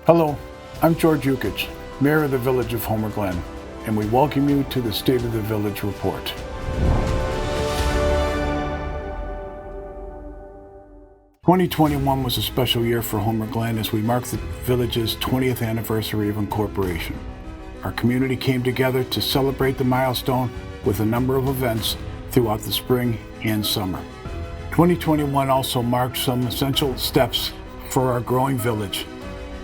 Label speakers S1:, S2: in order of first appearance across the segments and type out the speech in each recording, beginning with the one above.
S1: Hello, I'm George Yukich, Mayor of the Village of Homer Glen, and we welcome you to the State of the Village Report. "2021 was a special year for Homer Glen as we marked the village's 20th anniversary of incorporation. Our community came together to celebrate the milestone with a number of events throughout the spring and summer. 2021 also marked some essential steps for our growing village.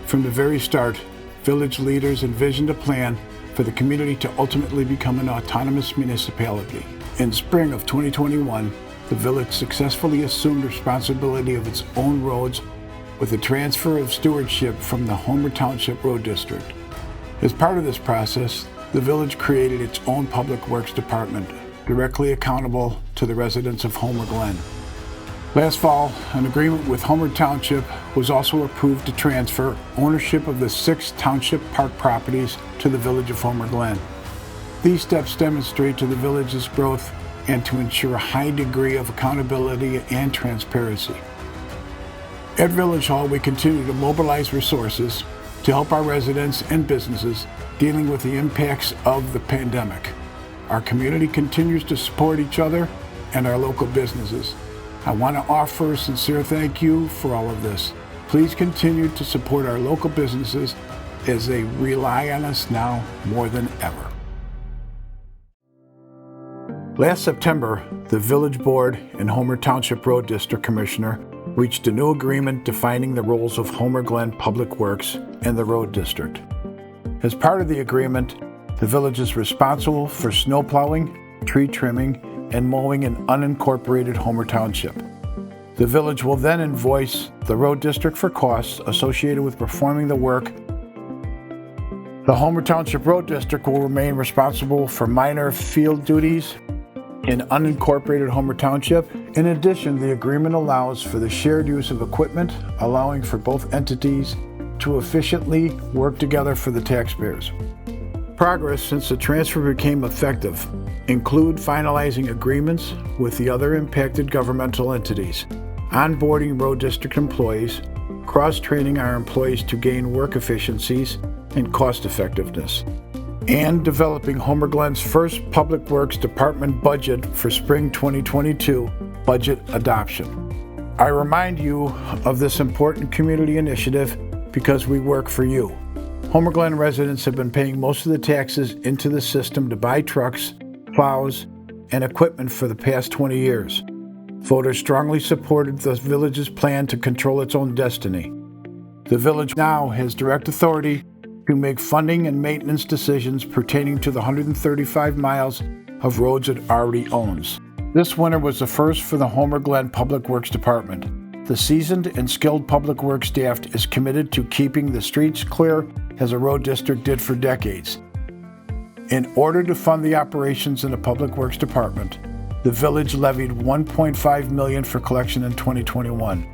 S1: From the very start, village leaders envisioned a plan for the community to ultimately become an autonomous municipality. In spring of 2021, the village successfully assumed responsibility of its own roads with the transfer of stewardship from the Homer Township Road District. As part of this process, the village created its own public works department, directly accountable to the residents of Homer Glen. Last fall, an agreement with Homer Township was also approved to transfer ownership of the 6 Township Park properties to the Village of Homer Glen. These steps demonstrate to the village's growth and to ensure a high degree of accountability and transparency. At Village Hall, we continue to mobilize resources to help our residents and businesses dealing with the impacts of the pandemic. Our community continues to support each other and our local businesses. I want to offer a sincere thank you for all of this. Please continue to support our local businesses as they rely on us now more than ever. Last September, the Village Board and Homer Township Road District Commissioner reached a new agreement defining the roles of Homer Glen Public Works and the Road District. As part of the agreement, the village is responsible for snow plowing, tree trimming, and mowing in unincorporated Homer Township. The village will then invoice the road district for costs associated with performing the work. The Homer Township Road District will remain responsible for minor field duties in unincorporated Homer Township. In addition, the agreement allows for the shared use of equipment, allowing for both entities to efficiently work together for the taxpayers. Progress since the transfer became effective include finalizing agreements with the other impacted governmental entities, onboarding road district employees, cross-training our employees to gain work efficiencies and cost effectiveness, and developing Homer Glen's first Public Works Department budget for spring 2022 budget adoption. I remind you of this important community initiative because we work for you. Homer Glen residents have been paying most of the taxes into the system to buy trucks, plows, and equipment for the past 20 years. Voters strongly supported the village's plan to control its own destiny. The village now has direct authority to make funding and maintenance decisions pertaining to the 135 miles of roads it already owns. This winter was the first for the Homer Glen Public Works Department. The seasoned and skilled public works staff is committed to keeping the streets clear as a road district did for decades. In order to fund the operations in the Public Works Department, the village levied $1.5 million for collection in 2021.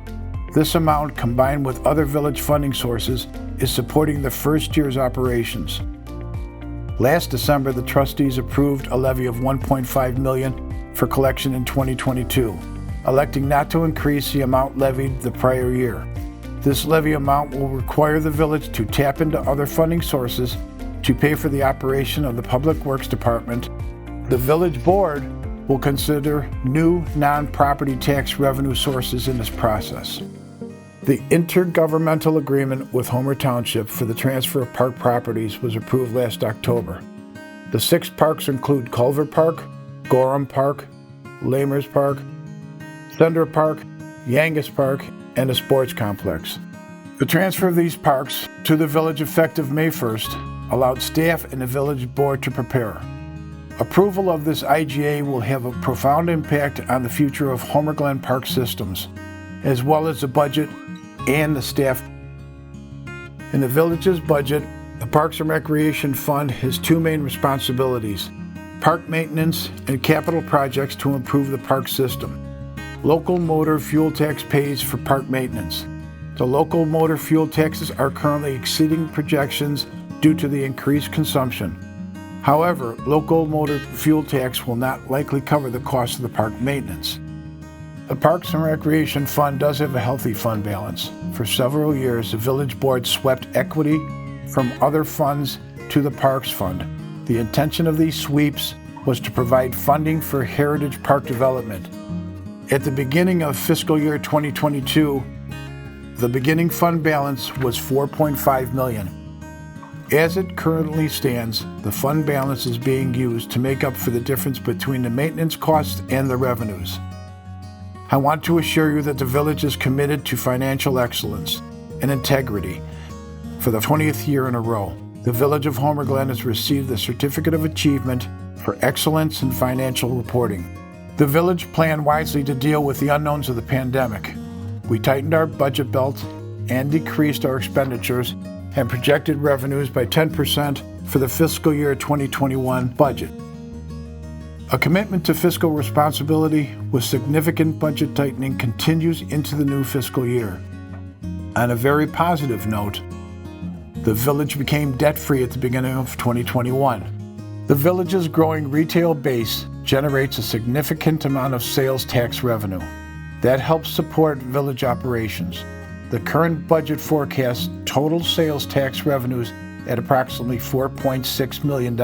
S1: This amount, combined with other village funding sources, is supporting the first year's operations. Last December, the trustees approved a levy of $1.5 million for collection in 2022, electing not to increase the amount levied the prior year. This levy amount will require the village to tap into other funding sources to pay for the operation of the Public Works Department. The Village Board will consider new non-property tax revenue sources in this process. The Intergovernmental Agreement with Homer Township for the transfer of park properties was approved last October. The 6 parks include Culver Park, Gorham Park, Lamers Park, Thunder Park, Yangus Park, and a sports complex. The transfer of these parks to the village effective May 1st allowed staff and the village board to prepare. Approval of this IGA will have a profound impact on the future of Homer Glen Park systems, as well as the budget and the staff. In the village's budget, the Parks and Recreation Fund has 2 main responsibilities: park maintenance and capital projects to improve the park system. Local motor fuel tax pays for park maintenance. The local motor fuel taxes are currently exceeding projections due to the increased consumption. However, local motor fuel tax will not likely cover the cost of the park maintenance. The Parks and Recreation Fund does have a healthy fund balance. For several years, the Village Board swept equity from other funds to the Parks Fund. The intention of these sweeps was to provide funding for heritage park development. At the beginning of fiscal year 2022, the beginning fund balance was $4.5 million. As it currently stands, the fund balance is being used to make up for the difference between the maintenance costs and the revenues. I want to assure you that the village is committed to financial excellence and integrity. For the 20th year in a row, the Village of Homer Glen has received the Certificate of Achievement for Excellence in Financial Reporting. The village planned wisely to deal with the unknowns of the pandemic. We tightened our budget belt and decreased our expenditures and projected revenues by 10% for the fiscal year 2021 budget. A commitment to fiscal responsibility with significant budget tightening continues into the new fiscal year. On a very positive note, the village became debt-free at the beginning of 2021. The village's growing retail base generates a significant amount of sales tax revenue. That helps support village operations. The current budget forecasts total sales tax revenues at approximately $4.6 million.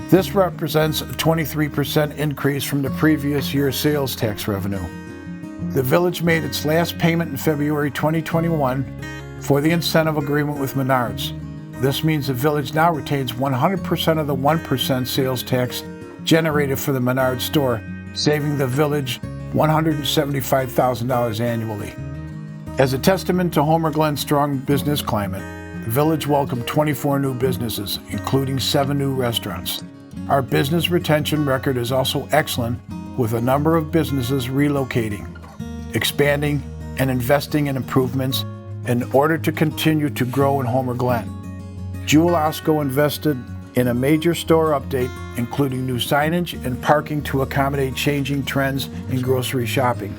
S1: This represents a 23% increase from the previous year's sales tax revenue. The village made its last payment in February 2021 for the incentive agreement with Menards. This means the village now retains 100% of the 1% sales tax generated for the Menards store, saving the village $175,000 annually. As a testament to Homer Glen's strong business climate, the village welcomed 24 new businesses, including 7 new restaurants. Our business retention record is also excellent, with a number of businesses relocating, expanding, and investing in improvements in order to continue to grow in Homer Glen. Jewel Osco invested in a major store update, including new signage and parking to accommodate changing trends in grocery shopping.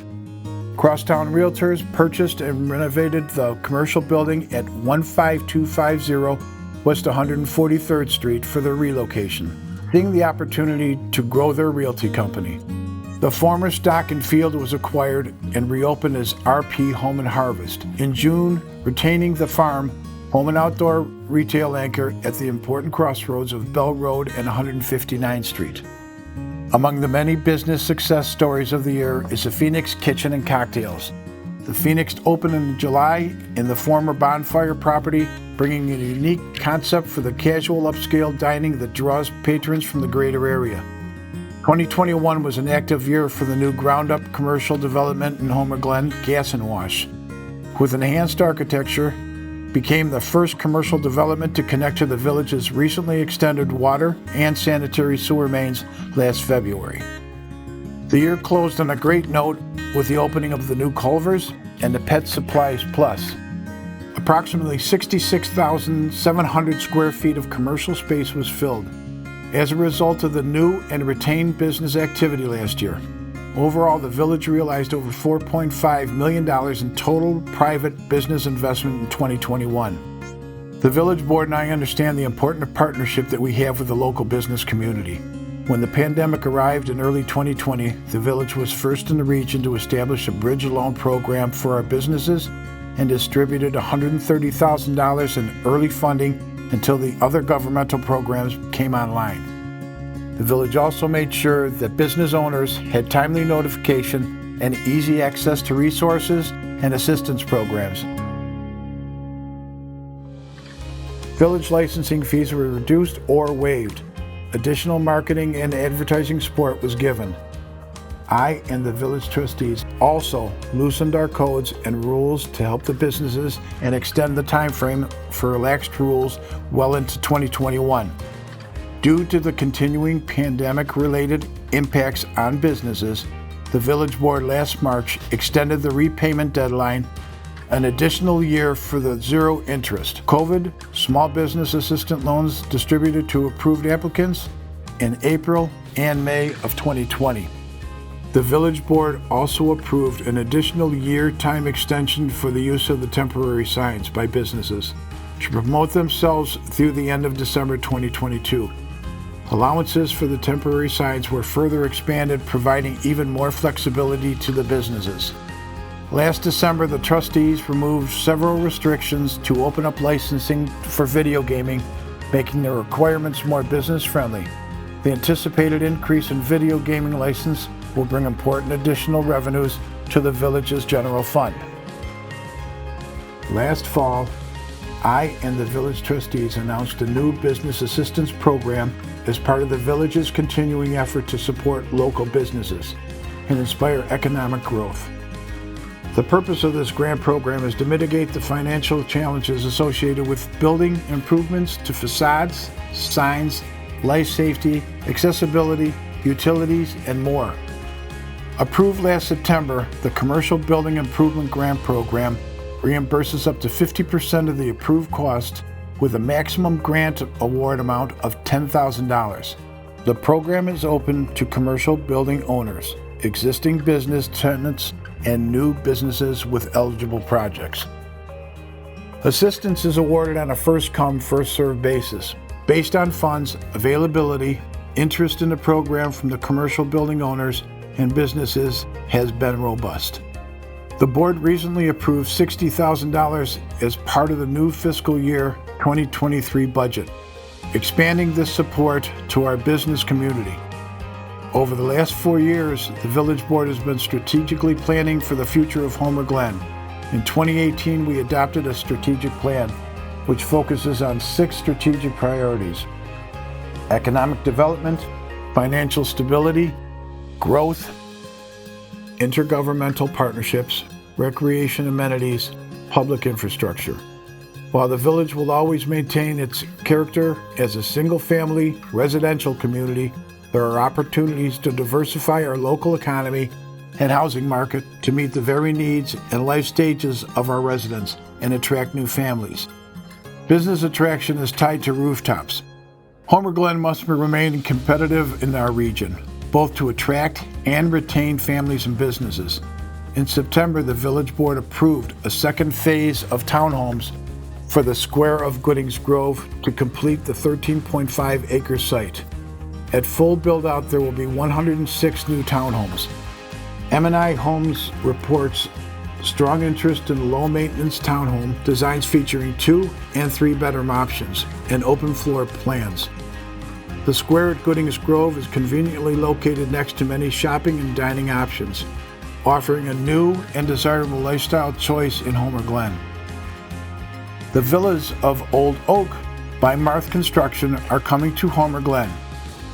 S1: Crosstown Realtors purchased and renovated the commercial building at 15250 West 143rd Street for their relocation, seeing the opportunity to grow their realty company. The former Stock and Field was acquired and reopened as RP Home and Harvest. In June, retaining the farm, home and outdoor retail anchor at the important crossroads of Bell Road and 159th Street. Among the many business success stories of the year is the Phoenix Kitchen and Cocktails. The Phoenix opened in July in the former Bonfire property, bringing a unique concept for the casual upscale dining that draws patrons from the greater area. 2021 was an active year for the new ground-up commercial development in Homer Glen, Gas and Wash. With enhanced architecture, became the first commercial development to connect to the village's recently extended water and sanitary sewer mains last February. The year closed on a great note with the opening of the new Culver's and the Pet Supplies Plus. Approximately 66,700 square feet of commercial space was filled as a result of the new and retained business activity last year. Overall, the village realized over $4.5 million in total private business investment in 2021. The village board and I understand the important partnership that we have with the local business community. When the pandemic arrived in early 2020, the village was first in the region to establish a bridge loan program for our businesses and distributed $130,000 in early funding until the other governmental programs came online. The village also made sure that business owners had timely notification and easy access to resources and assistance programs. Village licensing fees were reduced or waived. Additional marketing and advertising support was given. I and the village trustees also loosened our codes and rules to help the businesses and extend the time frame for relaxed rules well into 2021. Due to the continuing pandemic-related impacts on businesses, the village board last March extended the repayment deadline an additional year for the zero interest COVID small business assistance loans distributed to approved applicants in April and May of 2020. The village board also approved an additional year time extension for the use of the temporary signs by businesses to promote themselves through the end of December 2022. Allowances for the temporary signs were further expanded, providing even more flexibility to the businesses. Last December, the trustees removed several restrictions to open up licensing for video gaming, making the requirements more business-friendly. The anticipated increase in video gaming license will bring important additional revenues to the village's general fund. Last fall, I and the village trustees announced a new business assistance program as part of the village's continuing effort to support local businesses and inspire economic growth. The purpose of this grant program is to mitigate the financial challenges associated with building improvements to facades, signs, life safety, accessibility, utilities, and more. Approved last September, the Commercial Building Improvement Grant Program reimburses up to 50% of the approved cost with a maximum grant award amount of $10,000. The program is open to commercial building owners, existing business tenants, and new businesses with eligible projects. Assistance is awarded on a first-come, first-served basis. Based on funds, availability, interest in the program from the commercial building owners and businesses has been robust. The board recently approved $60,000 as part of the new fiscal year 2023 budget, expanding this support to our business community. Over the last 4 years, the village board has been strategically planning for the future of Homer Glen. In 2018, we adopted a strategic plan which focuses on 6 strategic priorities: economic development, financial stability, growth, intergovernmental partnerships, recreation amenities, public infrastructure. While the village will always maintain its character as a single-family residential community, there are opportunities to diversify our local economy and housing market to meet the very needs and life stages of our residents and attract new families. Business attraction is tied to rooftops. Homer Glen must remain competitive in our region, both to attract and retain families and businesses. In September, the village board approved a second phase of townhomes for the square of Goodings Grove to complete the 13.5-acre site. At full build-out, there will be 106 new townhomes. M&I Homes reports strong interest in low-maintenance townhome designs featuring 2- and 3-bedroom options and open floor plans. The square at Goodings Grove is conveniently located next to many shopping and dining options, offering a new and desirable lifestyle choice in Homer Glen. The villas of Old Oak by Marth Construction are coming to Homer Glen.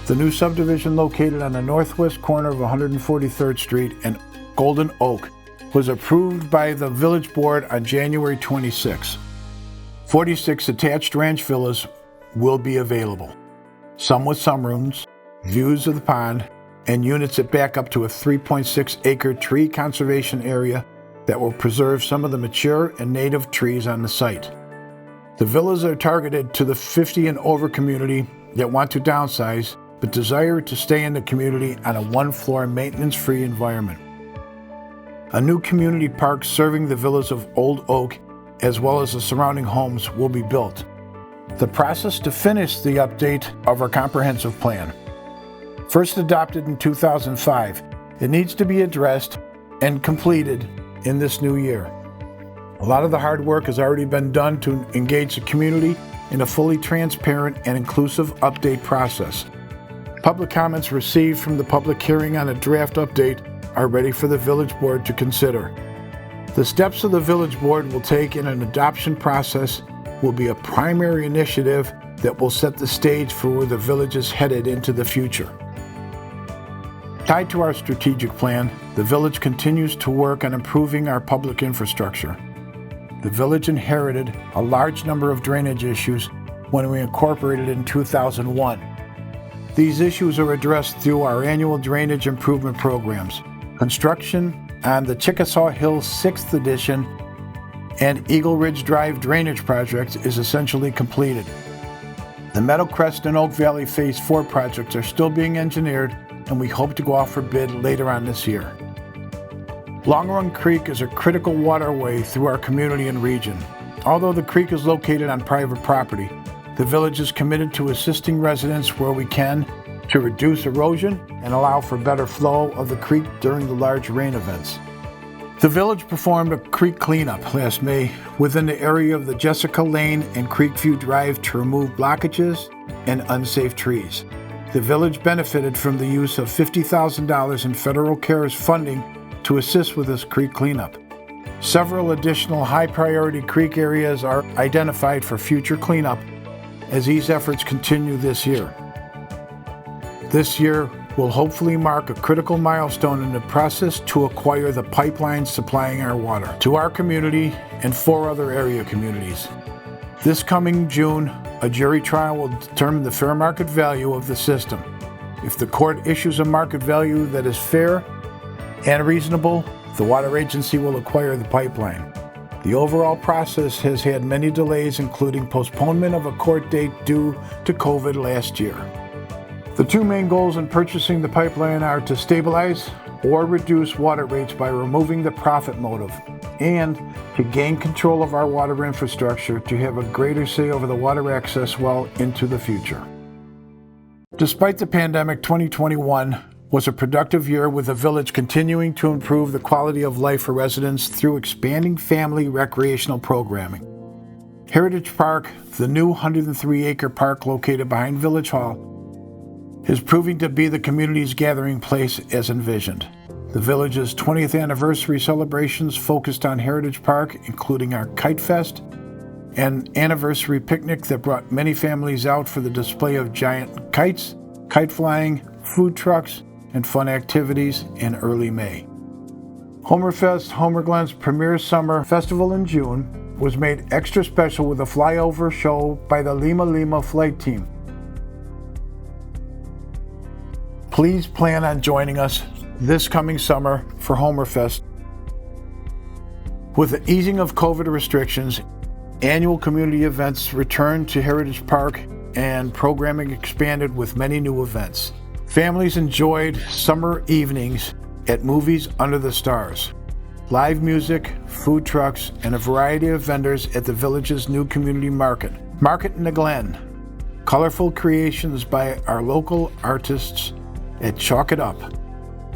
S1: The new subdivision located on the northwest corner of 143rd Street and Golden Oak was approved by the village board on January 26. 46 attached ranch villas will be available, some with sunrooms, views of the pond, and units that back up to a 3.6-acre tree conservation area that will preserve some of the mature and native trees on the site. The villas are targeted to the 50 and over community that want to downsize but desire to stay in the community on a 1-floor maintenance-free environment. A new community park serving the villas of Old Oak as well as the surrounding homes will be built. The process to finish the update of our comprehensive plan. First adopted in 2005, it needs to be addressed and completed in this new year. A lot of the hard work has already been done to engage the community in a fully transparent and inclusive update process. Public comments received from the public hearing on a draft update are ready for the village board to consider. The steps of the village board will take in an adoption process will be a primary initiative that will set the stage for where the village is headed into the future. Tied to our strategic plan, the village continues to work on improving our public infrastructure. The village inherited a large number of drainage issues when we incorporated in 2001. These issues are addressed through our annual drainage improvement programs. Construction on the Chickasaw Hill 6th Edition and Eagle Ridge Drive drainage project is essentially completed. The Meadowcrest and Oak Valley Phase 4 projects are still being engineered, and we hope to go out for bid later on this year. Long Run Creek is a critical waterway through our community and region. Although the creek is located on private property, The village is committed to assisting residents where we can to reduce erosion and allow for better flow of the creek during the large rain events. The village performed a creek cleanup last May within the area of the Jessica Lane and Creekview Drive to remove blockages and unsafe trees. The village benefited from the use of $50,000 in federal CARES funding to assist with this creek cleanup. Several additional high-priority creek areas are identified for future cleanup as these efforts continue this year. This year will hopefully mark a critical milestone in the process to acquire the pipelines supplying our water to our community and 4 other area communities. This coming June, a jury trial will determine the fair market value of the system. If the court issues a market value that is fair and reasonable, the water agency will acquire the pipeline. The overall process has had many delays, including postponement of a court date due to COVID last year. The 2 main goals in purchasing the pipeline are to stabilize or reduce water rates by removing the profit motive, and to gain control of our water infrastructure to have a greater say over the water access well into the future. Despite the pandemic, 2021 was a productive year, with the village continuing to improve the quality of life for residents through expanding family recreational programming. Heritage Park, the new 103-acre park located behind Village Hall, is proving to be the community's gathering place as envisioned. The village's 20th anniversary celebrations focused on Heritage Park, including our Kite Fest and anniversary picnic that brought many families out for the display of giant kites, kite flying, food trucks, and fun activities in early May. Homerfest, Homer Glen's premier summer festival in June, was made extra special with a flyover show by the Lima Lima flight team. Please plan on joining us this coming summer for Homerfest. With the easing of COVID restrictions, annual community events returned to Heritage Park and programming expanded with many new events. Families enjoyed summer evenings at Movies Under the Stars, live music, food trucks, and a variety of vendors at the village's new community market. Market in the Glen, colorful creations by our local artists at Chalk It Up,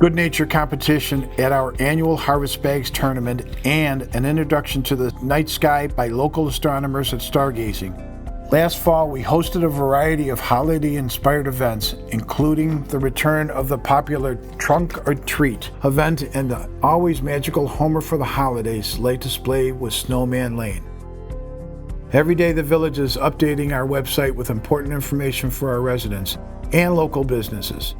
S1: good nature competition at our annual Harvest Bags tournament, and an introduction to the night sky by local astronomers at stargazing. Last fall, we hosted a variety of holiday-inspired events, including the return of the popular Trunk or Treat event and the always magical Homer for the Holidays light display with Snowman Lane. Every day, the village is updating our website with important information for our residents and local businesses.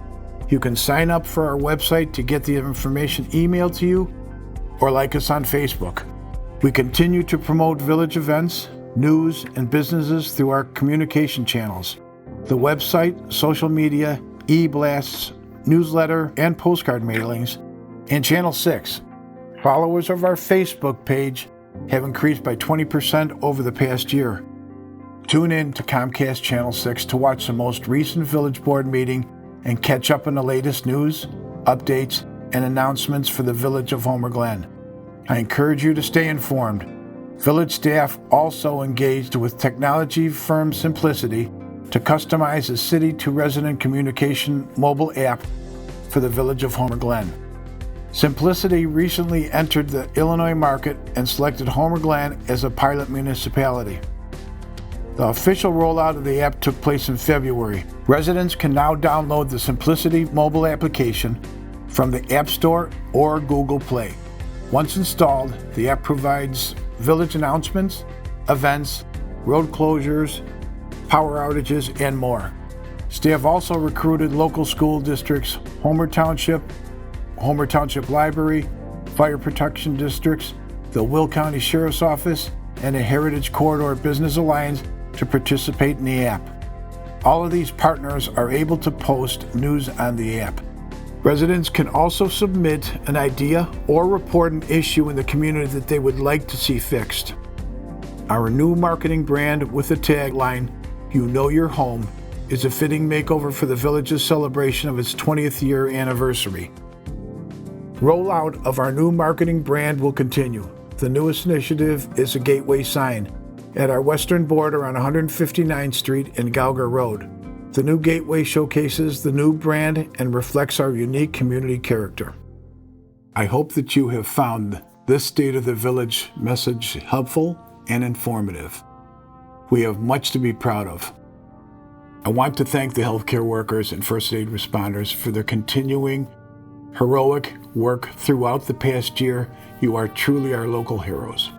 S1: You can sign up for our website to get the information emailed to you, or like us on Facebook. We continue to promote village events, news, and businesses through our communication channels: the website, social media, e-blasts, newsletter, and postcard mailings, and Channel 6. Followers of our Facebook page have increased by 20% over the past year. Tune in to Comcast Channel 6 to watch the most recent Village Board meeting and catch up on the latest news, updates, and announcements for the Village of Homer Glen. I encourage you to stay informed. Village staff also engaged with technology firm Simplicity to customize a city-to-resident communication mobile app for the Village of Homer Glen. Simplicity recently entered the Illinois market and selected Homer Glen as a pilot municipality. The official rollout of the app took place in February. Residents can now download the Simplicity mobile application from the App Store or Google Play. Once installed, the app provides village announcements, events, road closures, power outages, and more. Staff also recruited local school districts, Homer Township Library, Fire Protection Districts, the Will County Sheriff's Office, and the Heritage Corridor Business Alliance to participate in the app. All of these partners are able to post news on the app. Residents can also submit an idea or report an issue in the community that they would like to see fixed. Our new marketing brand with the tagline, "You Know Your Home," is a fitting makeover for the village's celebration of its 20th year anniversary. Rollout of our new marketing brand will continue. The newest initiative is a gateway sign. at our western border on 159th Street and Gauger Road. The new gateway showcases the new brand and reflects our unique community character. I hope that you have found this State of the Village message helpful and informative. We have much to be proud of. I want to thank the healthcare workers and first aid responders for their continuing heroic work throughout the past year. You are truly our local heroes.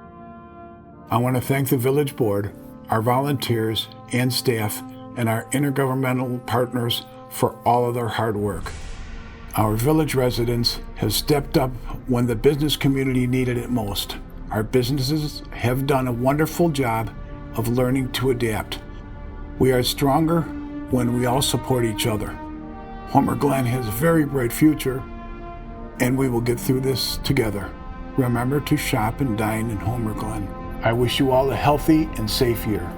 S1: I want to thank the Village Board, our volunteers and staff, and our intergovernmental partners for all of their hard work. Our village residents have stepped up when the business community needed it most. Our businesses have done a wonderful job of learning to adapt. We are stronger when we all support each other. Homer Glen has a very bright future, and we will get through this together. Remember to shop and dine in Homer Glen. I wish you all a healthy and safe year.